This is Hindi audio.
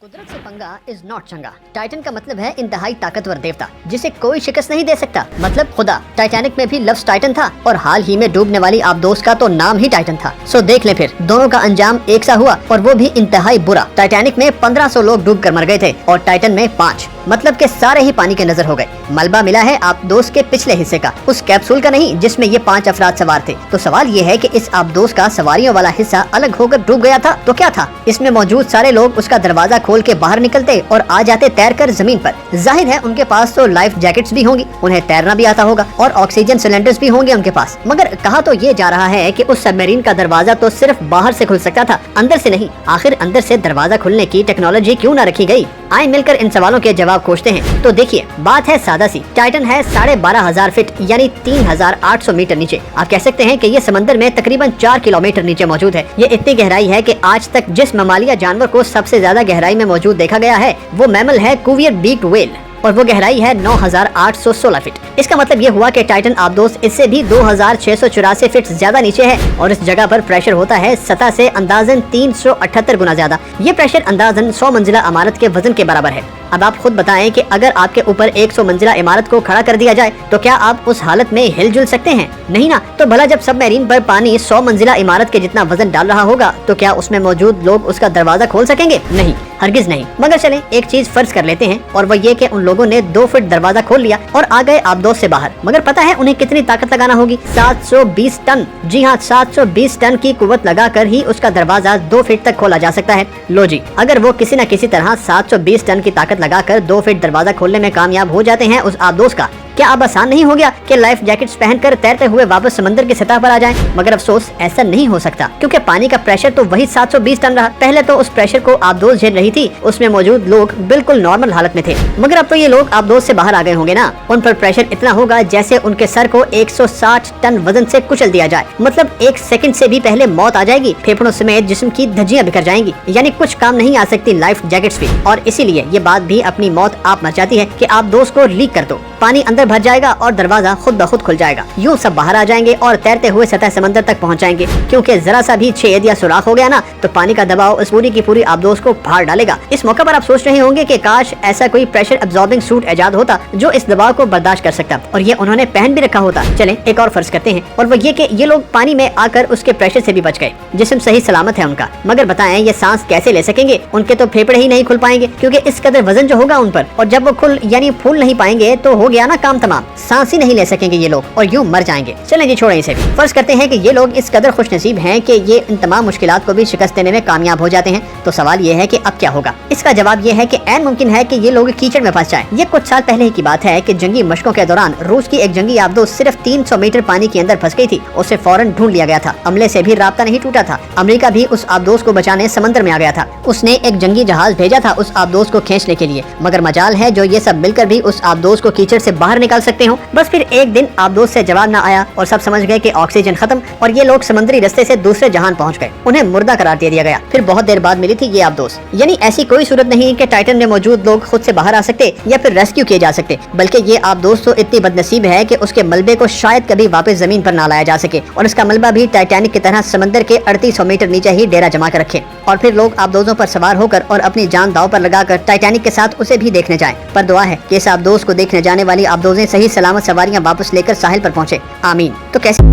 कुदरत से पंगा इज नॉट चंगा। टाइटन का मतलब है इंतहाई ताकतवर देवता जिसे कोई शिकस्त नहीं दे सकता, मतलब खुदा। टाइटैनिक में भी लफ्ज टाइटन था और हाल ही में डूबने वाली आबदोस का तो नाम ही टाइटन था। सो देख ले फिर, दोनों का अंजाम एक सा हुआ और वो भी इंतहाई बुरा। टाइटैनिक में 1500 लोग डूब कर मर गए थे और टाइटन में 5, मतलब के सारे ही पानी के नजर हो गए। मलबा मिला है आबदोस के पिछले हिस्से का, उस कैप्सूल का नहीं जिसमें ये 5 अफराद सवार थे। तो सवाल ये है कि इस आबदोस का सवारियों वाला हिस्सा अलग होकर डूब गया था तो क्या था? इसमें मौजूद सारे लोग उसका दरवाजा खोल के बाहर निकलते और आ जाते तैरकर जमीन पर। जाहिर है उनके पास तो लाइफ जैकेट्स भी होंगी, उन्हें तैरना भी आता होगा और ऑक्सीजन सिलेंडर्स भी होंगे उनके पास। मगर कहा तो ये जा रहा है कि उस सबमरीन का दरवाजा तो सिर्फ बाहर से खुल सकता था, अंदर से नहीं। आखिर अंदर से दरवाजा खुलने की टेक्नोलॉजी क्यों न रखी गई? आइए मिलकर इन सवालों के जवाब खोजते हैं। तो देखिए, बात है सादा सी। टाइटन है 12,500 फीट यानी 3,800 मीटर नीचे। आप कह सकते हैं कि ये समंदर में तकरीबन 4 किलोमीटर नीचे मौजूद है। ये इतनी गहराई है कि आज तक जिस ममालिया जानवर को सबसे ज्यादा गहराई में मौजूद देखा गया है वो मैमल है कुवियर बीक्ड व्हेल और वो गहराई है 9,816 फीट। इसका मतलब ये हुआ कि टाइटन आबदोस इससे भी 2,684 फीट ज्यादा नीचे है और इस जगह पर प्रेशर होता है सतह से अंदाजन 378 गुना ज्यादा। ये प्रेशर अंदाजन 100 मंजिला इमारत के वजन के बराबर है। अब आप खुद बताएं कि अगर आपके ऊपर 100 मंजिला इमारत को खड़ा कर दिया जाए तो क्या आप उस हालत में हिलजुल सकते हैं? नहीं ना। तो भला जब सबमरीन पर पानी 100 मंजिला इमारत के जितना वजन डाल रहा होगा तो क्या उसमें मौजूद लोग उसका दरवाजा खोल सकेंगे? नहीं, हरगिज नहीं। मगर चलें एक चीज फर्ज कर लेते हैं और वह ये कि उन लोगों ने 2 फीट दरवाजा खोल लिया और आ गए आबदोस से बाहर। मगर पता है उन्हें कितनी ताकत लगाना होगी? 720 टन। जी हाँ, 720 टन की कुव्वत लगाकर ही उसका दरवाजा 2 फीट तक खोला जा सकता है। लो जी, अगर वो किसी न किसी तरह 720 टन की ताकत लगाकर 2 फीट दरवाजा खोलने में कामयाब हो जाते हैं उस आबदोस का, क्या अब आसान नहीं हो गया कि लाइफ जैकेट्स पहनकर तैरते हुए वापस समंदर की सतह पर आ जाएं? मगर अफसोस ऐसा नहीं हो सकता क्योंकि पानी का प्रेशर तो वही 720 टन रहा। पहले तो उस प्रेशर को आबदोस झेल रही थी, उसमें मौजूद लोग बिल्कुल नॉर्मल हालत में थे। मगर अब तो ये लोग आबदोस से बाहर आ गए होंगे ना। उन पर प्रेशर इतना होगा जैसे उनके सर को 160 टन वजन से कुचल दिया जाए। मतलब 1 सेकंड से भी पहले मौत आ जाएगी। फेफड़ों समेत जिस्म की धज्जियां बिखर जाएंगी, यानी कुछ काम नहीं आ सकती लाइफ जैकेट्स भी। और इसीलिए ये बात भी अपनी मौत आप मचाती है कि आबदोस को लीक कर दो, पानी अंदर भर जाएगा और दरवाजा खुद ब खुद खुल जाएगा। यूं सब बाहर आ जाएंगे और तैरते हुए सतह समंदर तक पहुंच जाएंगे, क्योंकि जरा सा भी छेद या सुराख हो गया ना तो पानी का दबाव इस पूरी की पूरी आबदोस को फाड़ डालेगा। इस मौके पर आप सोच रहे होंगे कि काश ऐसा कोई प्रेशर एब्जॉर्बिंग सूट इजाद होता जो इस दबाव को बर्दाश्त कर सकता और ये उन्होंने पहन भी रखा होता। चलें एक और फर्ज करते हैं और वो ये कि ये लोग पानी में आकर उसके प्रेशर से भी बच गए, जिस्म सही सलामत है उनका। मगर बताएं ये सांस कैसे ले सकेंगे? उनके तो फेफड़े ही नहीं खुल पाएंगे क्योंकि इस कदर वजन जो होगा उन पर, और जब वो खुल यानी फूल नहीं पाएंगे तो हो गया ना काम तमाम। सांस ही नहीं ले सकेंगे ये लोग और यूं मर जाएंगे। चलें जी छोड़ें इसे भी। फर्ज करते हैं कि ये लोग इस कदर खुशनसीब हैं कि ये इन तमाम मुश्किलात को भी शिकस्त देने में कामयाब हो जाते हैं। तो सवाल ये है कि अब क्या होगा? इसका जवाब ये है कि ऐन मुमकिन है कि ये लोग कीचड़ में फंस जाएं। ये कुछ साल पहले ही की बात है कि जंगी मशकों के दौरान रूस की एक जंगी आबदोस सिर्फ 300 मीटर पानी के अंदर फंस गई थी। उसे फौरन ढूंढ लिया गया था, अमले से भी राब्ता नहीं टूटा था। अमेरिका भी उस आबदोस को बचाने समंदर में आ गया था। उसने एक जंगी जहाज भेजा था उस आबदोस को खींचने के लिए। मगर मजाल है जो ये सब मिलकर भी उस आबदोस को कीचड़ से बाहर निकाल सकते हो। बस फिर एक दिन आबदोस से जवाब न आया और सब समझ गए कि ऑक्सीजन खत्म और ये लोग समुद्री रास्ते से दूसरे जहान पहुंच गए। उन्हें मुर्दा करार दे दिया गया। फिर बहुत देर बाद मिली थी ये आबदोस। यानी ऐसी कोई सूरत नहीं कि टाइटन में मौजूद लोग खुद से बाहर आ सकते या फिर रेस्क्यू किए जा सकते, बल्कि ये आबदोस तो इतनी बदनसीब है कि उसके मलबे को शायद कभी वापस जमीन पर ना लाया जा सके और इसका मलबा भी टाइटैनिक की तरह समंदर के 3800 मीटर नीचे ही डेरा जमा कर रखे और फिर लोग आबदोसों पर सवार होकर और अपनी जान दांव पर लगाकर टाइटैनिक के साथ उसे भी देखने जाएं। पर दुआ है कि इस आबदोस को देखने जाने वाली आबदोसें सही सलामत सवारियां वापस लेकर साहिल पर पहुंचे। आमीन। तो कैसे